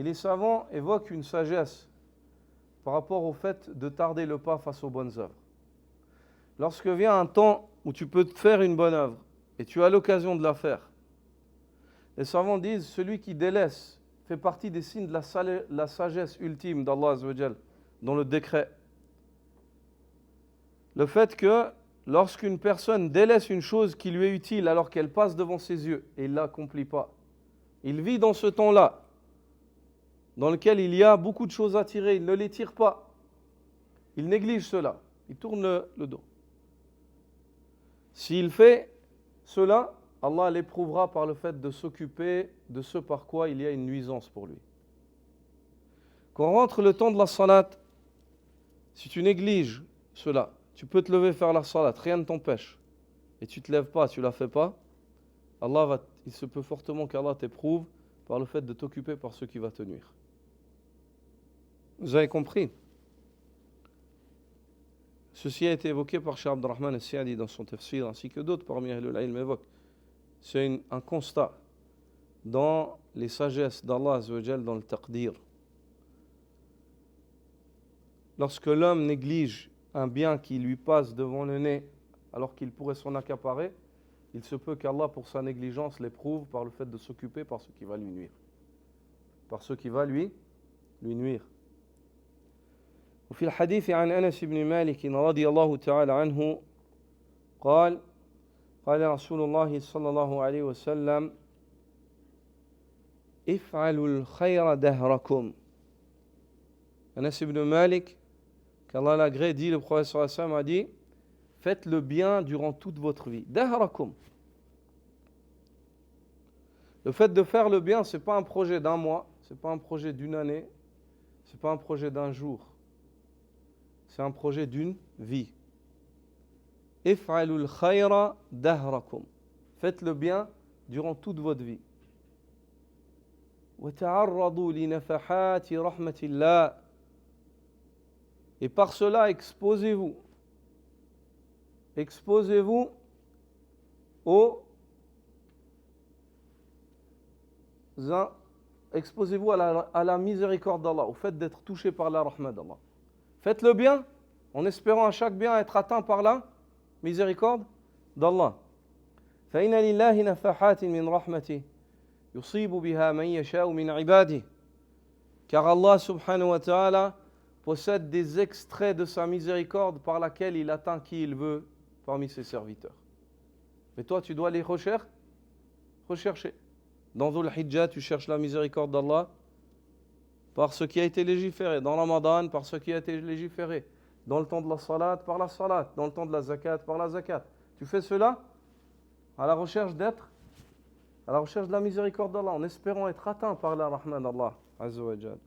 Et les savants évoquent une sagesse par rapport au fait de tarder le pas face aux bonnes œuvres. Lorsque vient un temps où tu peux faire une bonne œuvre et tu as l'occasion de la faire, les savants disent celui qui délaisse fait partie des signes de la sagesse ultime d'Allah Azza wa Jal, dans le décret. Le fait que lorsqu'une personne délaisse une chose qui lui est utile alors qu'elle passe devant ses yeux et il ne l'accomplit pas, il vit dans ce temps-là, dans lequel il y a beaucoup de choses à tirer, il ne les tire pas. Il néglige cela, il tourne le dos. S'il fait cela, Allah l'éprouvera par le fait de s'occuper de ce par quoi il y a une nuisance pour lui. Quand rentre le temps de la salat, si tu négliges cela, tu peux te lever faire la salat, rien ne t'empêche, et tu ne te lèves pas, tu ne la fais pas, il se peut fortement qu'Allah t'éprouve par le fait de t'occuper par ce qui va te nuire. Vous avez compris? Ceci a été évoqué par Cheikh Abdurrahman al-Sa'di dans son tafsir, ainsi que d'autres parmi Ahlul Ilm évoquent. C'est un constat dans les sagesses d'Allah Azza wa Jal dans le taqdir. Lorsque l'homme néglige un bien qui lui passe devant le nez alors qu'il pourrait s'en accaparer, il se peut qu'Allah, pour sa négligence, l'éprouve par le fait de s'occuper par ce qui va lui nuire. Par ce qui va lui nuire. وفي الحديث عن أنس بن مالك رضي الله تعالى عنه قال رسول الله صلى الله عليه وسلم افعلوا الخير دهركم. Anas ibn Malik, qu'Allah l'agrée, dit, le prophète sallallahu alayhi wa sallam a dit, faites le bien durant toute votre vie. Dahrakum. Le fait de faire le bien, ce n'est pas un projet d'un mois, ce n'est pas un projet d'une année, ce n'est pas un projet d'un jour. C'est un projet d'une vie. If'alul khayra dahrakum. Faites le bien durant toute votre vie. Wa ta'arradu li nafahati rahmatillah. Et par cela, exposez-vous à la miséricorde d'Allah, au fait d'être touché par la rahmat d'Allah. Faites le bien en espérant à chaque bien être atteint par la miséricorde d'Allah. فَإِنَّ لِلَّهِ نَفَحَاتٍ مِنْ رَحْمَتِهِ يُصِيبُ بِهَا مَنْ يَشَاءُ مِنْ عِبَادِهِ. Car Allah subhanahu wa ta'ala possède des extraits de sa miséricorde par laquelle il atteint qui il veut parmi ses serviteurs. Mais toi, tu dois les rechercher. Dans Dhul Hijjah, tu cherches la miséricorde d'Allah par ce qui a été légiféré. Dans Ramadan, par ce qui a été légiféré. Dans le temps de la salat, par la salat. Dans le temps de la zakat, par la zakat. Tu fais cela à la recherche de la miséricorde d'Allah, en espérant être atteint par la rahman d'Allah Azza wa Jal.